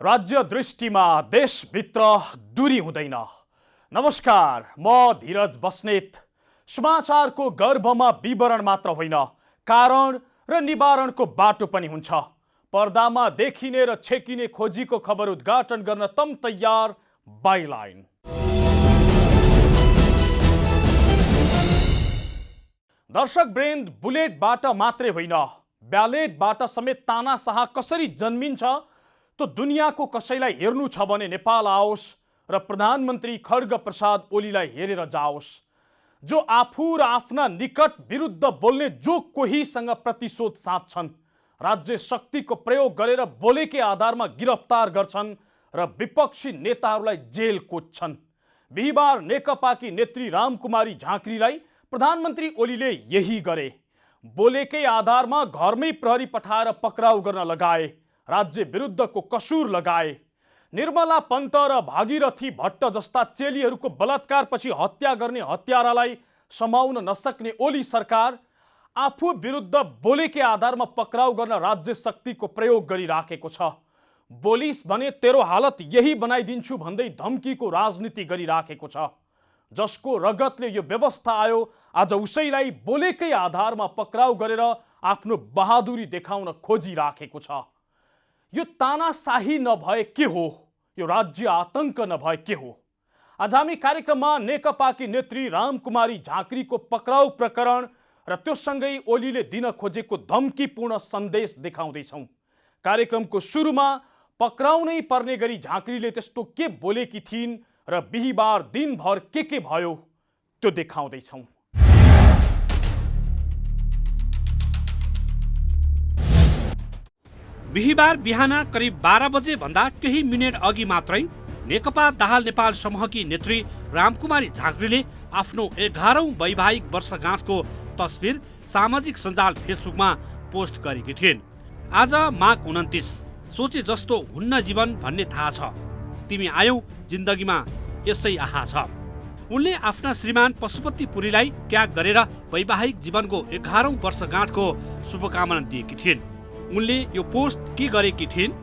राज्य दृष्टिमा देशभित्र दूरी हुँदैन। नमस्कार, म धीरज बस्नेत। समाचारको गर्भमा विवरण मात्र होइन, कारण र निवारणको बाटो पनि हुन्छ। पर्दामा देखिने र छेकिने खोजीको खबर उद्घाटन गर्न तम तयार बाइलाइन। दर्शक वृन्द, बुलेटबाट मात्रै होइन, ब्यालेटबाट समेत तानाशाह कसरी जन्मिन्छ तो दुनियाँको कसैलाई हेर्नु छ भने नेपाल आओस् र प्रधानमन्त्री खड्ग प्रसाद ओलीलाई हेरेर जाओस्, जो आफू र आफ्ना निकट विरुद्ध बोल्ने जो कोहीसँग प्रतिशोध साध्छन्, राज्य शक्तिको प्रयोग गरेर बोलेकै आधारमा गिरफ्तार गर्छन् र विपक्षी नेताहरूलाई जेल कोट्छन्। बिहिबार नेकपाकी नेत्री रामकुमारी झाँक्रीलाई प्रधानमन्त्री ओलीले यही गरे। बोलेकै आधारमा घरमै प्रहरी पठाएर पक्राउ गर्न लगाए, राज्य विरुद्धको कसुर लगाए। निर्मला पन्त र भागीरथी भट्ट जस्ता चेलीहरूको बलात्कारपछि हत्या गर्ने हत्यारालाई समाउन नसक्ने ओली सरकार आफू विरुद्ध बोलेकै आधारमा पक्राउ गर्न राज्य शक्तिको प्रयोग गरिराखेको छ। बोलिस भने तेरो हालत यही बनाइदिन्छु भन्दै धम्कीको राजनीति गरिराखेको छ। जसको रगतले यो व्यवस्था आयो, आज उसैलाई बोलेकै आधारमा पक्राउ गरेर आफ्नो बहादुरी देखाउन खोजिराखेको छ। यो तानाशाही नभए के हो? यो राज्य आतंक नभए के हो? आज हामी कार्यक्रममा नेकपाकी नेत्री रामकुमारी झाँक्रीको पक्राउ प्रकरण र त्योसँगै ओलीले दिन खोजेको धम्कीपूर्ण सन्देश देखाउँदैछौँ। कार्यक्रमको सुरुमा पक्राउनै पर्ने गरी झाँक्रीले त्यस्तो के बोलेकी थिइन् र बिहिबार दिनभर के भयो त्यो देखाउँदैछौँ। बिहिबार बिहान करिब 12 बजे भन्दा केही मिनेट अघि मात्रै नेकपा दाहाल नेपाल समूहकी नेत्री रामकुमारी झाँक्रीले आफ्नो 11औं वैवाहिक वर्षगाँठको तस्बिर सामाजिक सञ्जाल फेसबुकमा पोस्ट गरेकी थिइन्। आज माघ 29, सोचे जस्तो हुन्न जीवन भन्ने थाहा छ, तिमी आयौ जिन्दगीमा यसै आहा छ। उनले आफ्ना श्रीमान पशुपति पुरीलाई ट्याग गरेर वैवाहिक जीवनको 11औं वर्षगाँठको शुभकामना दिएकी थिइन्। उनले यो पोस्ट के गरेकी थिइन्?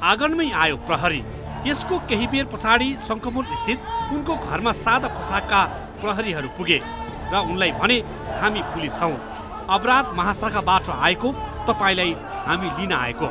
आँगनमै आयो प्रहरी। त्यसको केही बेर पछाडि शङ्खमुल स्थित उनको घरमा सादा पोसाकका प्रहरीहरू पुगे र उनलाई भने, हामी पुलिस हौं, अपराध महाशाखाबाट आएको, तपाईलाई हामी लिन आएको।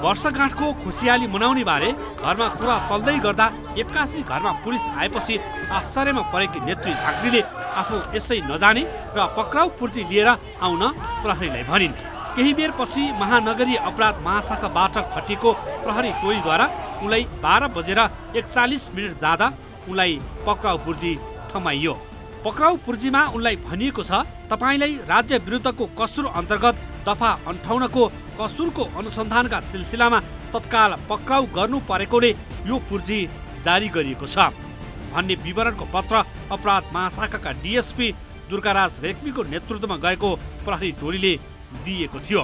वर्षगाँठको खुसियाली मनाउने बारे घरमा कुरा चल्दै गर्दा एक्कासी घरमा पुलिस आएपछि आश्चर्यमा परेकी नेत्री झाँक्रीले आफू यसै नजाने र पक्राउ पूर्जी लिएर आउन प्रहरीलाई भनिन्। केही बेर पछि महानगरीय अपराध महाशाखाबाट खटिएको प्रहरी टोलीद्वारा उनलाई 12:41 जाँदा उनलाई पक्राउ पूर्जी थमाइयो। पक्राउ पूर्जीमा उनलाई भनिएको छ, तपाईलाई राज्य विरुद्धको कसुर अन्तर्गत दफा 58 को कसुरको अनुसन्धानका सिलसिलामा तत्काल पक्राउ गर्नु परेकोले यो पूर्जी जारी गरिएको छ भन्ने विवरणको पत्र अपराध महाशाखाका डीएसपी दुर्गाराज रेग्मीको नेतृत्वमा गएको प्रहरी टोलीले दिएको थियो।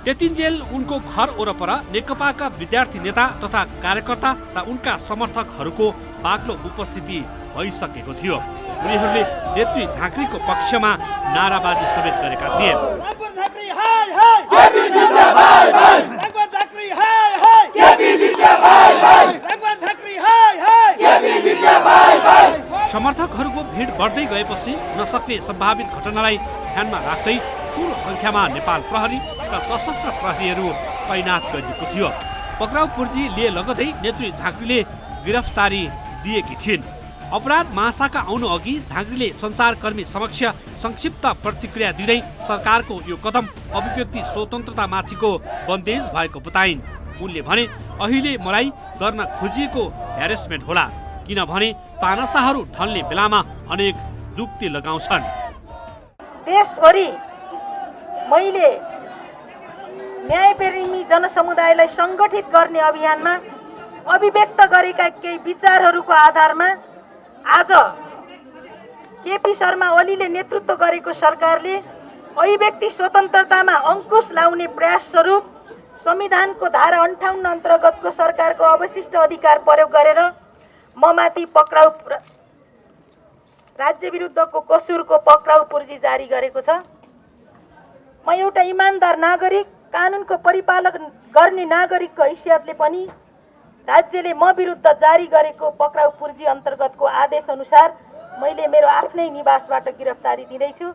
त्यतिन्जेल उनको घर वरपर नेकपाका विद्यार्थी नेता तथा कार्यकर्ता र उनका समर्थकहरूको बाक्लो उपस्थिति भइसकेको थियो। उनीहरूले नेत्री झाँक्रीको पक्षमा नाराबाजी समेत गरेका थिए। समर्थकहरूको भिड बढ्दै गएपछि हुन सक्ने सम्भावित घटनालाई ध्यानमा राख्दै ठूलो संख्यामा नेपाल प्रहरी र सशस्त्र प्रहरीहरू तैनात गरिएको थियो। पक्राउ पूर्जी लिए लगतै नेत्री झाँक्रीले गिरफ्तारी दिएकी थिइन्। अपराध महाशाखा आउनु अघि झाँक्रीले सञ्चारकर्मी समक्ष संक्षिप्त प्रतिक्रिया दिँदै सरकारको यो कदम अभिव्यक्ति स्वतन्त्रतामाथिको बन्देज भएको बताइन्। उनले भने, अहिले मलाई गर्न खोजिएको ह्यारेसमेन्ट होला, किनभने तानाशाहहरू ढल्ने बेलामा अनेक जुक्ति लगाउँछन्। देशभरि मैले न्यायप्रेमी जनसमुदायलाई सङ्गठित गर्ने अभियानमा अभिव्यक्त गरेका केही विचारहरूको आधारमा आज केपी शर्मा ओलीले नेतृत्व गरेको सरकारले अभिव्यक्ति स्वतन्त्रतामा अंकुश लाउने प्रयास स्वरूप संविधानको धारा 58 अन्तर्गतको सरकारको अवशिष्ट अधिकार प्रयोग गरेर ममाथि पक्राउ राज्य विरुद्धको कसुरको पक्राउ पूर्जी जारी गरेको छ। म एउटा इमानदार नागरिक, कानुनको परिपालन गर्ने नागरिकको हैसियतले पनि राज्यले म विरुद्ध जारी गरेको पक्राउ पूर्जी अन्तर्गतको आदेश अनुसार मैले मेरो आफ्नै निवासबाट गिरफ्तारी दिँदैछु।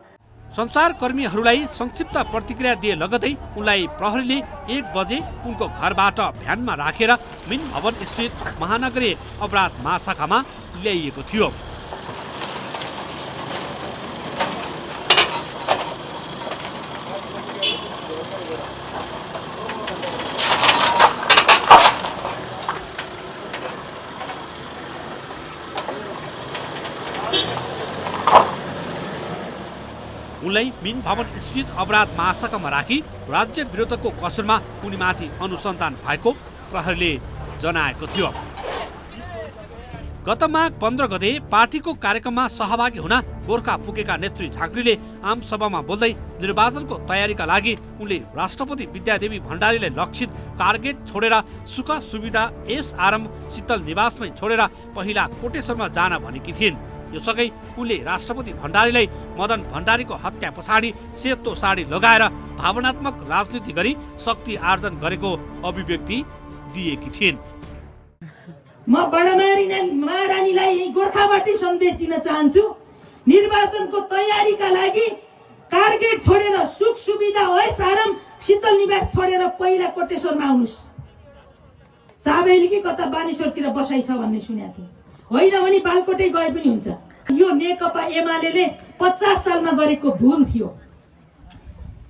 सञ्चारकर्मीहरूलाई संक्षिप्त प्रतिक्रिया दिए लगतै उनलाई प्रहरीले 1 बजे उनको घरबाट भ्यानमा राखेर मिन भवन स्थित महानगरीय अपराध महाशाखामा ल्याइएको थियो। उनलाई मिन भवन स्थित अपराध महाशाखामा राखी राज्य विरुद्धको कसुरमा उनीमाथि अनुसन्धान भएको प्रहरीले जनाएको थियो। गत माघ 15 गते पार्टीको कार्यक्रममा सहभागी हुन गोर्खा पुगेका नेत्री झाँक्रीले आमसभामा बोल्दै निर्वाचनको तयारीका लागि उनले राष्ट्रपति विद्यादेवी भण्डारीलाई लक्षित टार्गेट छोडेर सुख सुविधा एस आराम शीतल निवासमै छोडेर पहिला कोटेश्वरमा जान भनेकी थिइन्। यसअघि उनले राष्ट्रपति भण्डारीलाई मदन भण्डारीको हत्या पछाडि सेतो साडी लगाएर भावनात्मक राजनीति गरी शक्ति आर्जन गरेको अभिव्यक्ति दिएकी थिइन्। म महारानीलाई गोर्खाबाटै सन्देश दिन चाहन्छु, निर्वाचनको तयारीका लागि टार्गेट छोडेर सुख सुविधा ऐश आराम शीतल निवास छोडेर पहिला कोटेश्वरमा आउनुस्। चाबेली कता बानेश्वरतिर बसाइ छ भन्ने सुनेको थिएँ, होइन भने बालकोटै गए पनि हुन्छ। यो नेकपा एमाले 50 सालमा गरेको भुल थियो।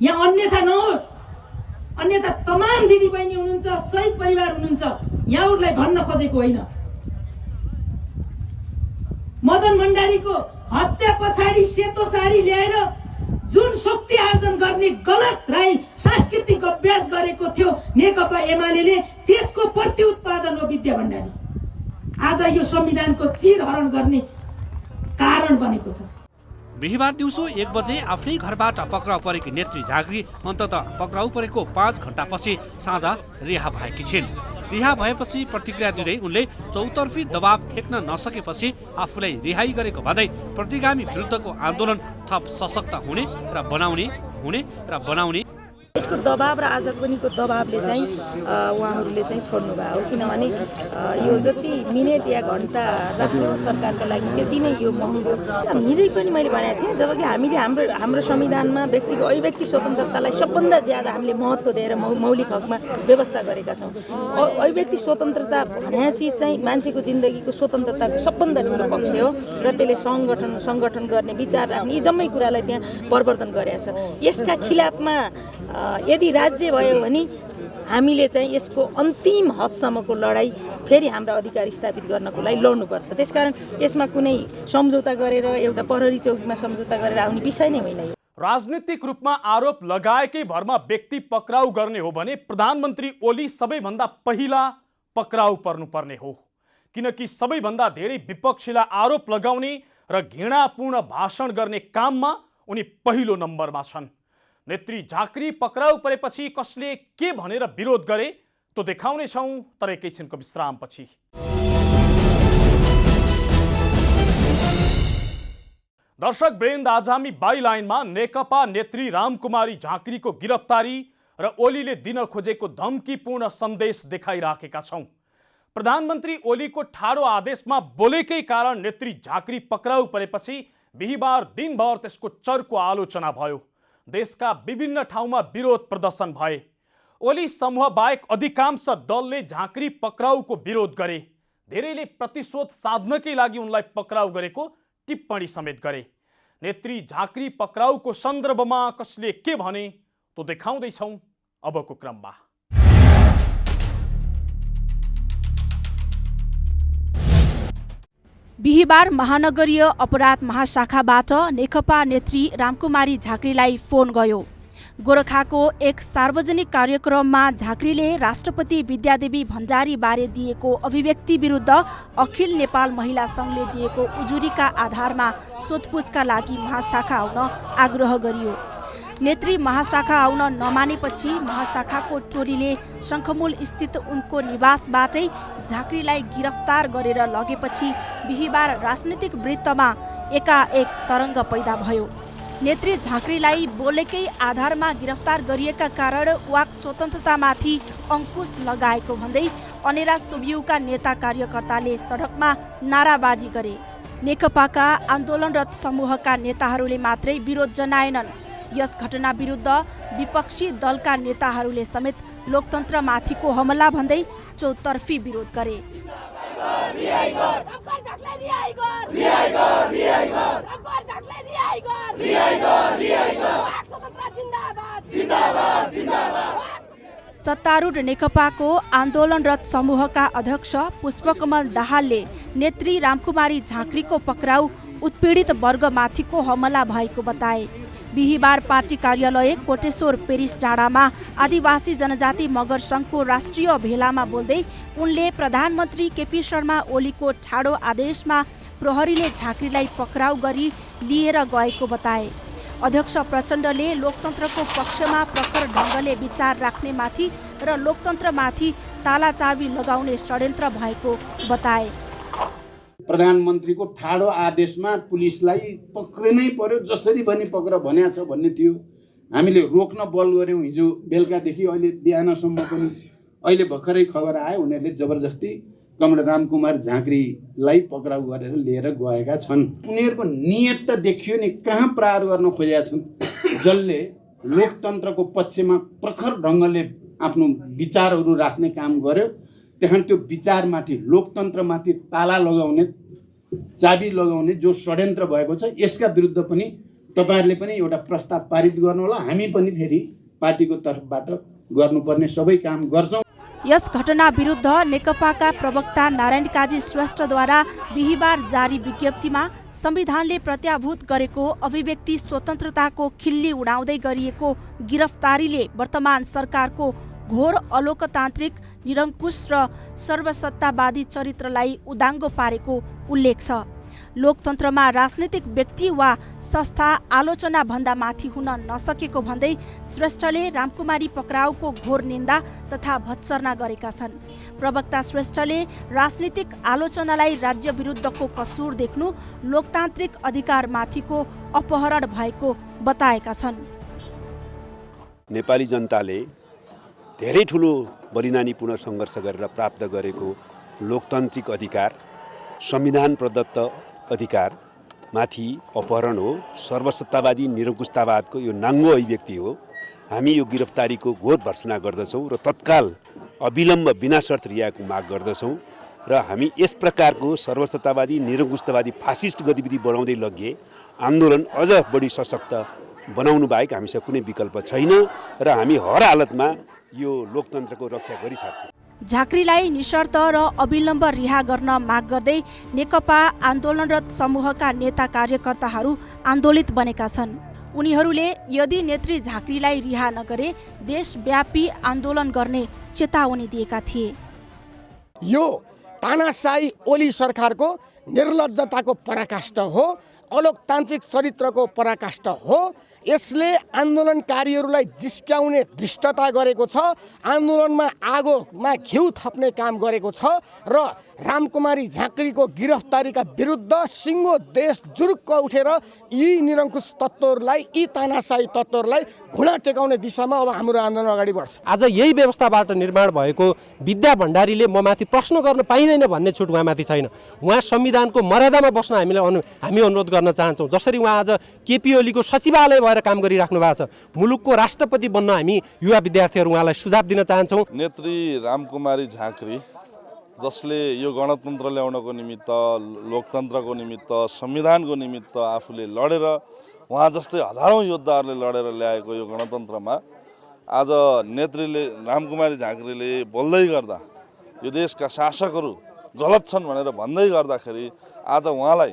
यहाँ अन्यथा नहोस्, अन्यथा तमाम दिदीबहिनी हुनुहुन्छ, शहीद परिवार हुनुहुन्छ, यहाँहरूलाई भन्न खोजेको होइन। मदन भण्डारीको हत्या पछाडि सेतो साडी ल्याएर जुन शक्ति आर्जन गर्ने गलत राई सांस्कृतिक अभ्यास गरेको थियो नेकपा एमाले, त्यसको प्रत्युत्पादन हो विद्या भण्डारी। आज यो संविधानको चिरहरण गर्ने कारण बनेको छ। बिहीबार दिउँसो 1 बजे आफ्नै घरबाट पक्राउ परेकी नेत्री झाँक्री अन्ततः पक्राउ परेको 5 घण्टापछि साँझ रिहा भएकी छिन्। रिहा भएपछि प्रतिक्रिया दिँदै उनले चौतर्फी दबाव ठेक्न नसकेपछि आफूलाई रिहाई गरेको भन्दै प्रतिगामी विरुद्धको आन्दोलन थप सशक्त हुने र बनाउने यसको दबाव र आज पनिको दबावले चाहिँ उहाँहरूले चाहिँ छोड्नु भएको हो। किनभने यो जति मिनेट या घन्टा राख्नु सरकारको लागि त्यति नै यो महँगो। हिजै पनि मैले भनेको थिएँ, जबकि हामीले हाम्रो संविधानमा व्यक्तिको अभिव्यक्ति स्वतन्त्रतालाई सबभन्दा ज्यादा हामीले महत्त्व दिएर मौलिक हकमा व्यवस्था गरेका छौँ। अभिव्यक्ति स्वतन्त्रता भन्ने चिज चाहिँ मान्छेको जिन्दगीको स्वतन्त्रताको सबभन्दा ठुलो पक्ष हो र त्यसले सङ्गठन गर्ने विचार राख्ने यी जम्मै कुरालाई त्यहाँ प्रवर्तन गरेका छ। यसका खिलाफमा यदि राज्य भयो भने हामीले चाहिँ यसको अन्तिम हदसम्मको लडाई फेरि हाम्रा अधिकार स्थापित गर्नको लागि लड्नुपर्छ। त्यसकारण यसमा कुनै सम्झौता गरेर एउटा प्रहरी चौकीमा सम्झौता गरेर आउने विषय नै होइन। राजनीतिक रूपमा आरोप लगाएकै भरमा व्यक्ति पक्राउ गर्ने हो भने प्रधानमन्त्री ओली सबैभन्दा पहिला पक्राउ पर्नुपर्ने हो, किनकि सबैभन्दा धेरै विपक्षीलाई आरोप लगाउने र घृणापूर्ण भाषण गर्ने काममा उनी पहिलो नम्बरमा छन्। नेत्री झाँक्री पक्राउ परेपछि कसले के भनेर विरोध गरे तो देखाउनेछौँ, तर एकैछिनको विश्रामपछि। दर्शक वृन्द, आज हामी बाइलाइनमा नेकपा नेत्री रामकुमारी झाँक्रीको गिरफ्तारी र ओलीले दिन खोजेको धम्कीपूर्ण सन्देश देखाइराखेका छौँ। प्रधानमन्त्री ओलीको ठाडो आदेशमा बोलेकै कारण नेत्री झाँक्री पक्राउ परेपछि बिहीबार दिनभर त्यसको चर्को आलोचना भयो। देशका विभिन्न ठाउँमा विरोध प्रदर्शन भए। ओली समूह बाहेक अधिकांश दलले झाँक्री पक्राउको विरोध गरे। धेरैले प्रतिशोध साध्नकै लागि उनलाई पक्राउ गरेको टिप्पणी समेत गरे। नेत्री झाँक्री पक्राउको सन्दर्भमा कसले के भने तो देखाउँदैछौँ अबको क्रममा। बिहीबार महानगरीय अपराध महाशाखाबाट नेकपा नेत्री रामकुमारी झाँक्रीलाई फोन गयो। गोरखाको एक सार्वजनिक कार्यक्रममा झाँक्रीले राष्ट्रपति विद्यादेवी भण्डारी बारे दिएको अभिव्यक्ति विरुद्ध अखिल नेपाल महिला सङ्घले दिएको उजुरीका आधारमा सोधपुछका लागि महाशाखा आउन आग्रह गरियो। नेत्री महाशाखा आउन नमानेपछि महाशाखाको टोलीले शङ्खमूल स्थित उनको निवासबाटै झाँक्रीलाई गिरफ्तार गरेर लगेपछि बिहीबार राजनीतिक वृत्तमा एकाएक तरङ्ग पैदा भयो। नेत्री झाँक्रीलाई बोलेकै आधारमा गिरफ्तार गरिएका कारण वाक स्वतन्त्रतामाथि अंकुश लगाएको भन्दै अनेरा सोभियुका नेता कार्यकर्ताले सडकमा नाराबाजी गरे। नेकपाका आन्दोलनरत समूहका नेताहरूले मात्रै विरोध जनाएनन्। यस घटना विरुद्ध विपक्षी दलका नेताहरूले समेत लोकतन्त्रमाथिको हमला भन्दै चौतर्फी विरोध गरे। सत्तारूढ नेकपाको आन्दोलनरत समूहका अध्यक्ष पुष्पकमल दाहालले नेत्री रामकुमारी झाँक्रीको पक्राउ उत्पीडित वर्गमाथिको हमला भएको बताए। बिहिबार पार्टी कार्यालय कोटेश्वर पेरिस डाँडामा आदिवासी जनजाति मगर संघको राष्ट्रिय भेलामा बोल्दै उनले प्रधानमन्त्री केपी शर्मा ओलीको ठाडो आदेशमा प्रहरीले झाँक्रीलाई पक्राउ गरी लिएर गएको बताए। अध्यक्ष प्रचण्डले लोकतन्त्रको पक्षमा प्रखर ढङ्गले विचार राख्नेमाथि र लोकतन्त्रमाथि तालाचाबी लगाउने षड्यन्त्र भएको बताए। प्रधानमन्त्रीको ठाडो आदेशमा पुलिसलाई पक्रिनै पर्यो, जसरी पनि पक्र भनेको छ भन्ने थियो। हामीले रोक्न बल गऱ्यौँ हिजो बेलुकादेखि अहिले बिहानसम्म पनि। अहिले भर्खरै खबर आयो उनीहरूले जबरजस्ती कमरेड रामकुमार झाँक्रीलाई पक्राउ गरेर लिएर गएका छन्। उनीहरूको नियत त देखियो नि, कहाँ प्रहार गर्न खोजेका छन्। जसले लोकतन्त्रको पक्षमा प्रखर ढङ्गले आफ्नो विचारहरू राख्ने काम गर्यो, त्यहाँ त्यो विचारमाथि लोकतन्त्रमाथि ताला लगाउने, चाबी लगाउने जो षड्यन्त्र भएको छ, यसका विरुद्ध पनि तपाईँहरूले पनि एउटा प्रस्ताव पारित गर्नु होला। हामी पनि फेरि पार्टीको तर्फबाट गर्नुपर्ने सबै काम गर्छौँ। यस घटना विरुद्ध नेकपाका प्रवक्ता नारायण काजी श्रेष्ठद्वारा बिहिबार जारी विज्ञप्तिमा संविधानले प्रत्याभूत गरेको अभिव्यक्ति स्वतन्त्रताको खिल्ली उडाउँदै गरिएको गिरफ्तारीले वर्तमान सरकारको घोर अलोकतान्त्रिक, निरङ्कुश र सर्वसत्तावादी चरित्रलाई उदाङ्गो पारेको उल्लेख छ। लोकतन्त्रमा राजनीतिक व्यक्ति वा संस्था आलोचना भन्दा माथि हुन नसकेको भन्दै श्रेष्ठले रामकुमारी पक्राउको घोर निन्दा तथा भत्सर्ना गरेका छन्। प्रवक्ता श्रेष्ठले राजनीतिक आलोचनालाई राज्य विरुद्धको कसुर देख्नु लोकतान्त्रिक अधिकारमाथिको अपहरण भएको बताएका छन्। नेपाली जनताले धेरै ठुलो बलिदानीपूर्ण सङ्घर्ष गरेर प्राप्त गरेको लोकतान्त्रिक अधिकार, संविधान प्रदत्त अधिकार माथि अपहरण हो। सर्वसत्तावादी निरङ्कुशतावादको यो नाङ्गो अभिव्यक्ति हो। हामी यो गिरफ्तारीको घोर भर्त्सना गर्दछौँ र तत्काल अविलम्ब बिना शर्त रिहाको माग गर्दछौँ र हामी यस प्रकारको सर्वसत्तावादी निरङ्कुशतावादी फासिस्ट गतिविधि बढाउँदै लगिए आन्दोलन अझ बढी सशक्त बनाउनु बाहेक हामीसँग कुनै विकल्प छैन र हामी हर हालतमा यो लोकतन्त्रको रक्षा गरिसक्छौँ। झाँक्रीलाई निशर्त र अविलम्ब रिहा गर्न माग गर्दै नेकपा आन्दोलनरत समूहका नेता कार्यकर्ताहरू आन्दोलित बनेका छन्। उनीहरूले यदि नेत्री झाँक्रीलाई रिहा नगरे देशव्यापी आन्दोलन गर्ने चेतावनी दिएका थिए। यो तानाशाही ओली सरकारको निर्लज्जताको पराकाष्ठ हो, अलोकतान्त्रिक चरित्रको पराकाष्ठ हो। यसले आन्दोलनकारीहरूलाई जिस्क्याउने धृष्टता गरेको छ, आन्दोलनमा आगोमा घिउ थप्ने काम गरेको छ र रामकुमारी झाँक्रीको गिरफ्तारीका विरुद्ध सिङ्गो देश जुरुक्क उठेर यी निरङ्कुश तत्त्वहरूलाई, यी तानाशाही तत्त्वहरूलाई घुँडा टेकाउने दिशामा अब हाम्रो आन्दोलन अगाडि बढ्छ। आज यही व्यवस्थाबाट निर्माण भएको विद्या भण्डारीले म माथि प्रश्न गर्न पाइँदैन भन्ने छुट उहाँमाथि छैन। उहाँ संविधानको मर्यादामा बस्न हामी अनुरोध गर्न चाहन्छौँ। जसरी उहाँ आज केपी ओलीको सचिवालय भएर काम गरिराख्नु भएको छ, मुलुकको राष्ट्रपति बन्न हामी युवा विद्यार्थीहरू उहाँलाई सुझाव दिन चाहन्छौँ। नेत्री रामकुमारी झाँक्री जसले यो गणतन्त्र ल्याउनको निमित्त, लोकतन्त्रको निमित्त, संविधानको निमित्त आफूले लडेर, उहाँ जस्तै हजारौँ योद्धाहरूले लडेर ल्याएको यो गणतन्त्रमा आज नेत्रीले रामकुमारी झाँक्रीले बोल्दै गर्दा यो देशका शासकहरू गलत छन् भनेर भन्दै गर्दाखेरि आज उहाँलाई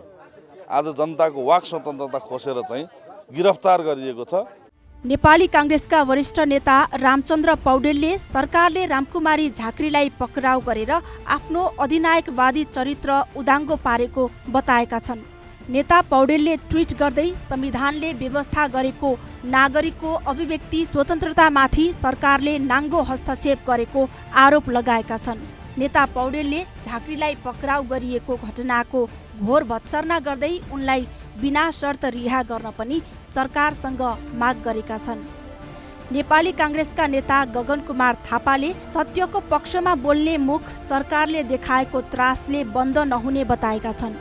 आज जनताको वाक स्वतन्त्रता खोसेर चाहिँ गिरफ्तार गरिएको छ। नेपाली कांग्रेसका वरिष्ठ नेता रामचन्द्र पौडेलले सरकारले रामकुमारी झाँक्रीलाई पक्राउ गरेर आफ्नो अधिनायकवादी चरित्र उदाङ्गो पारेको बताएका छन्। नेता पौडेलले ट्विट गर्दै संविधानले व्यवस्था गरेको नागरिकको अभिव्यक्ति स्वतन्त्रतामाथि सरकारले नाङ्गो हस्तक्षेप गरेको आरोप लगाएका छन्। नेता पौडेलले झाँक्रीलाई पक्राउ गरिएको घटनाको घोर भत्सर्ना गर्दै उनलाई बिना शर्त रिहा गर्न पनि सरकारसँग माग गरेका छन्। नेपाली काङ्ग्रेसका नेता गगन कुमार थापाले सत्यको पक्षमा बोल्ने मुख सरकारले देखाएको त्रासले बन्द नहुने बताएका छन्।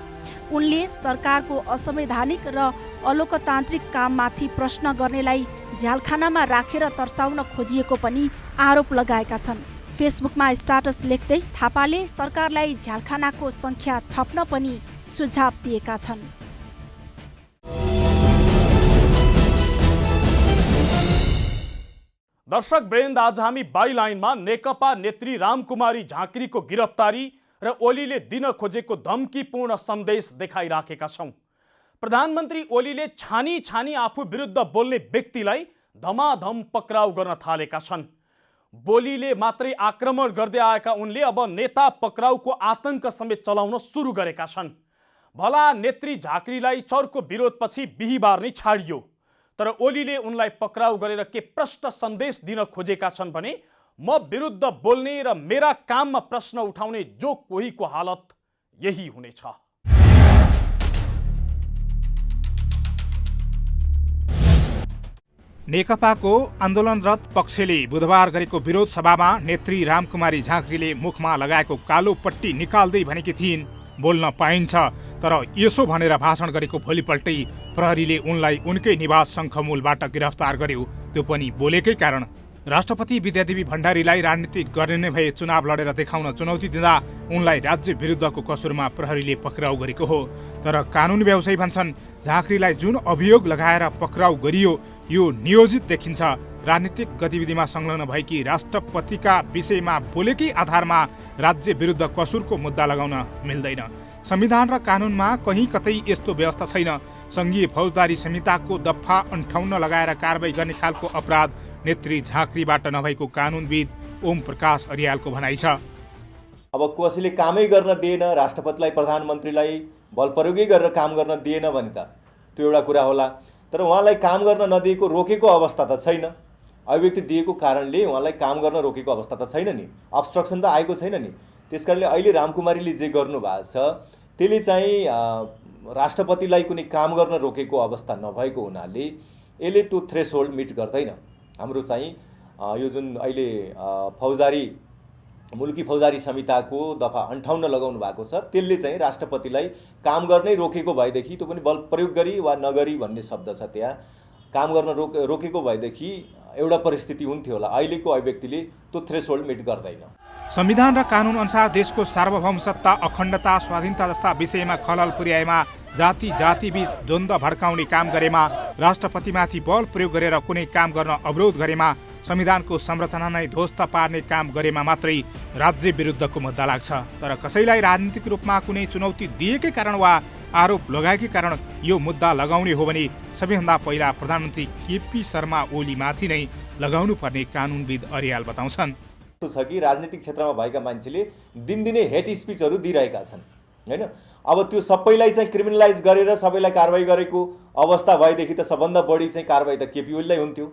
उनले सरकारको असंवैधानिक र अलोकतान्त्रिक काममाथि प्रश्न गर्नेलाई झ्यालखानामा राखेर तर्साउन खोजिएको पनि आरोप लगाएका छन्। फेसबुकमा स्ट्याटस लेख्दै थापाले सरकारलाई झ्यालखानाको संख्या थप्न पनि सुझाव दिएका छन्। दर्शक वृन्द, आज हामी बाइलाइनमा नेकपा नेत्री रामकुमारी झाँक्रीको गिरफ्तारी र ओलीले दिन खोजेको धम्कीपूर्ण सन्देश देखाइराखेका छौं। प्रधानमन्त्री ओलीले छानी छानी आफू विरुद्ध बोल्ने व्यक्तिलाई धमाधम पक्राउ गर्न थालेका छन्। बोलीले मात्रै आक्रमण गर्दै आएका उनले अब नेता पक्राउको आतंक समेत चलाउन सुरु गरेका छन्। भला नेत्री झाँक्रीलाई चर्को विरोधपछि बिहीबार नै छाडियो, तर ओलीले उनलाई पक्राउ गरेर के प्रष्ट सन्देश दिन खोजेका छन् भने म विरुद्ध बोल्ने र मेरा काममा प्रश्न उठाउने जो कोहीको हालत यही हुनेछ। नेकपाको आन्दोलनरत पक्षले बुधबार गरेको विरोध सभामा नेत्री रामकुमारी झाँक्रीले मुखमा लगाएको कालो पट्टी निकाल्दै भनेकी थिइन्, बोल्न पाइन्छ, तर यसो भनेर भाषण गरेको भोलिपल्टै प्रहरीले उनलाई उनकै निवास शङ्खमूलबाट गिरफ्तार गर्यो, त्यो पनि बोलेकै कारण। राष्ट्रपति विद्यादेवी भण्डारीलाई राजनीतिक गर्ने नै भए चुनाव लडेर देखाउन चुनौती दिँदा उनलाई राज्य विरुद्धको कसुरमा प्रहरीले पक्राउ गरेको हो। तर कानुन व्यवसायी भन्छन् झाँक्रीलाई जुन अभियोग लगाएर पक्राउ गरियो यो नियोजित देखिन्छ। राजनीतिक गतिविधिमा संलग्न भएकी राष्ट्रपतिका विषयमा बोलेकै आधारमा राज्य विरुद्ध कसुरको मुद्दा लगाउन मिल्दैन। संविधान र कानुनमा कहीँ कतै यस्तो व्यवस्था छैन। संघीय फौजदारी संहिताको दफा 58 लगाएर कारबाही गर्ने खालको अपराध नेत्री झाँक्रीबाट नभएको कानुनविद ओम प्रकाश अरियालको भनाइ छ। अब कसैले कामै गर्न दिएन, राष्ट्रपतिलाई प्रधानमन्त्रीलाई बल प्रयोगै गरेर काम गर्न दिएन भने त त्यो एउटा कुरा होला, तर उहाँलाई काम गर्न नदिएको रोकेको अवस्था त छैन। अभिव्यक्ति दिएको कारणले उहाँलाई काम गर्न रोकेको अवस्था त छैन नि, अब्स्ट्रक्सन त आएको छैन नि। त्यसकारणले अहिले रामकुमारीले जे गर्नुभएको छ त्यसले चाहिँ राष्ट्रपतिलाई कुनै काम गर्न रोकेको अवस्था नभएको हुनाले यसले त्यो थ्रेसहोल्ड मिट गर्दैन। हाम्रो चाहिँ यो जुन अहिले मुलुकी फौजदारी संहिताको दफा 58 लगाउनु भएको छ त्यसले चाहिँ राष्ट्रपतिलाई काम गर्नै रोकेको भएदेखि, त्यो पनि बल प्रयोग गरी वा नगरी भन्ने शब्द छ त्यहाँ, काम गर्न रोकेको भएदेखि एउटा परिस्थिति हुन्थ्यो होला। अहिलेको अभिव्यक्तिले त्यो थ्रेसहोल्ड मिट गर्दैन। संविधान र कानुन अनुसार देशको सार्वभौम सत्ता, अखण्डता, स्वाधीनता जस्ता विषयमा खलल पुर्याएमा, जातिबीच द्वन्द्व भड्काउने काम गरेमा, राष्ट्रपतिमाथि बल प्रयोग गरेर कुनै काम गर्न अवरोध गरेमा, संविधानको संरचना नै ध्वस्त पार्ने काम गरेमा मात्रै राज्य विरुद्धको मुद्दा लाग्छ। तर कसैलाई राजनीतिक रूपमा कुनै चुनौती दिएकै कारण वा आरोप लगाएकै कारण यो मुद्दा लगाउने हो भने सबैभन्दा पहिला प्रधानमन्त्री केपी शर्मा ओलीमाथि नै लगाउनु पर्ने कानुनविद अरियाल बताउँछन्। छ कि राजनीतिक क्षेत्रमा भएका मान्छेले दिनदिनै हेट स्पिचहरू दिइरहेका छन् हैन। अब त्यो सबैलाई चाहिँ क्रिमिनलाइज गरेर सबैलाई कारबाही गरेको अवस्था भएदेखि त सबभन्दा बढी चाहिँ कारबाही त केपी ओलीलाई हुन्थ्यो।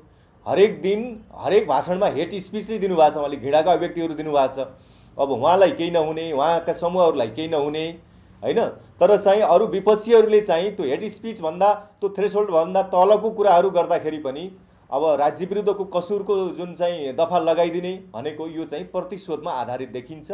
हरेक दिन हरेक भाषणमा हेट स्पिच नै दिनुभएको छ, उहाँले घृणाका अभिव्यक्तिहरू दिनुभएको छ। अब उहाँलाई केही नहुने, उहाँका समूहहरूलाई केही नहुने हैन, तर चाहिँ अरू विपक्षीहरूले चाहिँ त्यो हेट स्पिच भन्दा, त्यो थ्रेसहोल्ड भन्दा तलको कुराहरू गर्दाखेरि पनि अब राज्य विरुद्धको कसुरको जुन चाहिँ दफा लगाइदिने भनेको यो चाहिँ प्रतिशोधमा आधारित देखिन्छ।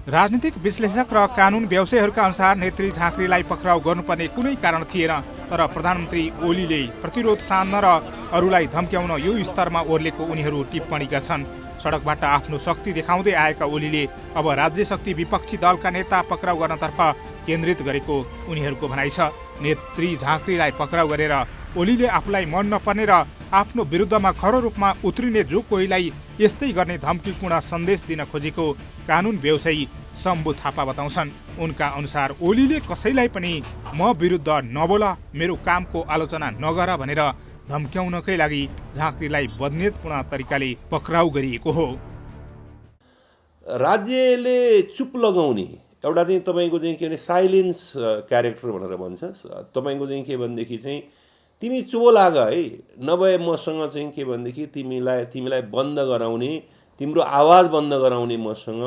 राजनीतिक विश्लेषक र कानुन व्यवसायीहरूका अनुसार नेत्री झाँक्रीलाई पक्राउ गर्नुपर्ने कुनै कारण थिएन, तर प्रधानमन्त्री ओलीले प्रतिरोध सान्न र अरूलाई धम्क्याउन यो स्तरमा ओर्लेको उनीहरू टिप्पणी गर्छन्। सडकबाट आफ्नो शक्ति देखाउँदै आएका ओलीले अब राज्य शक्ति विपक्षी दलका नेता पक्राउ गर्नतर्फ केन्द्रित गरेको उनीहरूको भनाइ छ। नेत्री झाँक्रीलाई पक्राउ गरेर ओलीले आफूलाई मन नपर्ने र आफ्नो विरुद्धमा खरो रूपमा उत्रिने जो कोहीलाई यस्तै गर्ने धम्कीपूर्ण सन्देश दिन खोजेको कानुन व्यवसायी शम्भु थापा बताउँछन्। उनका अनुसार ओलीले कसैलाई पनि म विरुद्ध नबोल, मेरो कामको आलोचना नगर भनेर धम्क्याउनकै लागि झाँक्रीलाई बदनीयतपूर्ण तरिकाले पक्राउ गरिएको हो। राज्यले चुप लगाउने एउटा चाहिँ तपाईँको चाहिँ के भने साइलेन्स क्यारेक्टर भनेर भन्छ। तपाईँको चाहिँ के भनेदेखि चाहिँ तिमी चुप लाग है, नभए मसँग चाहिँ के भनेदेखि तिमीलाई बन्द गराउने, तिम्रो आवाज बन्द गराउने मसँग,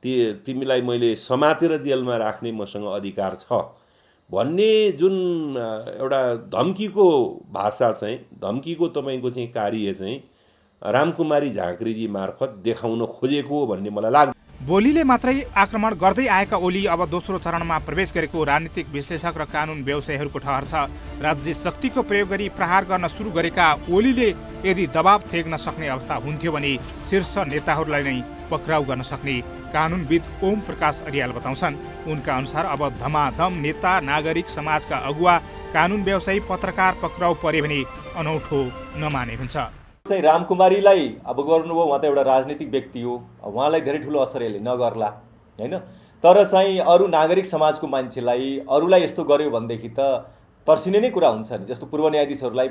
तिमीलाई मैले समातेर जेलमा राख्ने मसँग अधिकार छ भन्ने जुन एउटा धम्कीको भाषा चाहिँ धम्कीको तपाईँको चाहिँ कार्य चाहिँ रामकुमारी झाँक्रीजी मार्फत देखाउन खोजेको हो भन्ने मलाई लाग्छ। बोलीले मात्रै आक्रमण गर्दै आएका ओली अब दोस्रो चरणमा प्रवेश गरेको राजनीतिक विश्लेषक र कानुन व्यवसायीहरूको ठहर छ। राज्य शक्तिको प्रयोग गरी प्रहार गर्न सुरु गरेका ओलीले यदि दबाव थेग्न सक्ने अवस्था हुन्थ्यो भने शीर्ष नेताहरूलाई नै पक्राउ गर्न सक्ने कानुनविद ओम प्रकाश अरियाल बताउँछन्। उनका अनुसार अब धमाधम नेता, नागरिक समाजका अगुवा, कानुन व्यवसायी, पत्रकार पक्राउ परे भने अनौठो नमाने हुन्छ। चाहिँ रामकुमारीलाई अब गर्नुभयो, उहाँ त एउटा राजनीतिक व्यक्ति हो, उहाँलाई धेरै ठुलो असर यसले नगर्ला होइन। तर चाहिँ अरू नागरिक समाजको मान्छेलाई अरूलाई यस्तो गर्यो भनेदेखि त तर्सिने नै कुरा हुन्छ नि। जस्तो पूर्व न्यायाधीशहरूलाई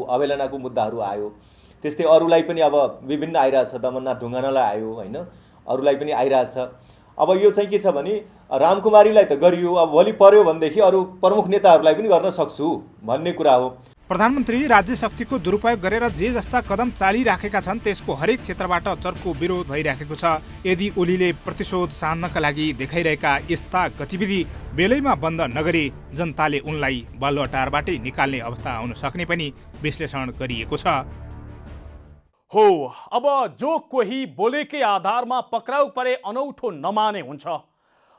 अवहेलनाको मुद्दाहरू आयो, त्यस्तै अरूलाई पनि अब विभिन्न आइरहेछ, दमननाथ ढुङ्गानालाई आयो होइन, अरूलाई पनि आइरहेछ। अब यो चाहिँ के छ भने रामकुमारीलाई त गरियो, अब भोलि पर्यो भनेदेखि अरू प्रमुख नेताहरूलाई पनि गर्न सक्छु भन्ने कुरा हो। प्रधानमन्त्री राज्य शक्तिको दुरुपयोग गरेर जे जस्ता कदम चालिराखेका छन् त्यसको हरेक क्षेत्रबाट चर्को विरोध भइराखेको छ। यदि ओलीले प्रतिशोध सान्नका लागि देखाइरहेका यस्ता गतिविधि बेलैमा बन्द नगरे जनताले उनलाई बालुवाटारबाटै निकाल्ने अवस्था आउन सक्ने पनि विश्लेषण गरिएको छ। हो, अब जो कोही बोलेकै आधारमा पक्राउ परे अनौठो नमाने हुन्छ।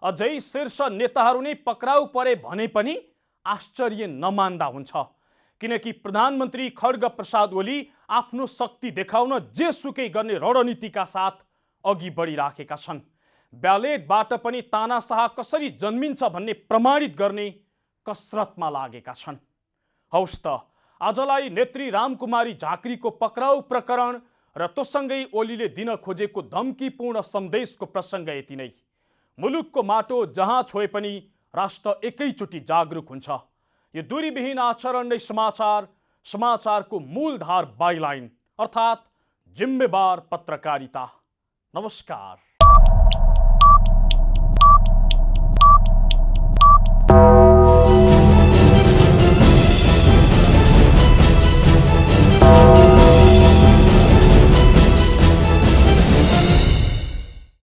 अझै शीर्ष नेताहरू नै पक्राउ परे भने पनि आश्चर्य नमान्दा हुन्छ, किनकि प्रधानमन्त्री खड्ग प्रसाद ओली आफ्नो शक्ति देखाउन जेसुकै गर्ने रणनीतिका साथ अघि बढिराखेका छन्। ब्यालेटबाट पनि तानाशाह कसरी जन्मिन्छ भन्ने प्रमाणित गर्ने कसरतमा लागेका छन्। हौस् त, आजलाई नेत्री रामकुमारी झाँक्रीको पक्राउ प्रकरण र तोसँगै ओलीले दिन खोजेको धम्कीपूर्ण सन्देशको प्रसङ्ग यति नै। मुलुकको माटो जहाँ छोए पनि राष्ट्र एकैचोटि जागरुक हुन्छ। यो दूरीविहीन आचरण नै समाचारको मूलधार बाइलाइन अर्थात् जिम्मेवार पत्रकारिता। नमस्कार।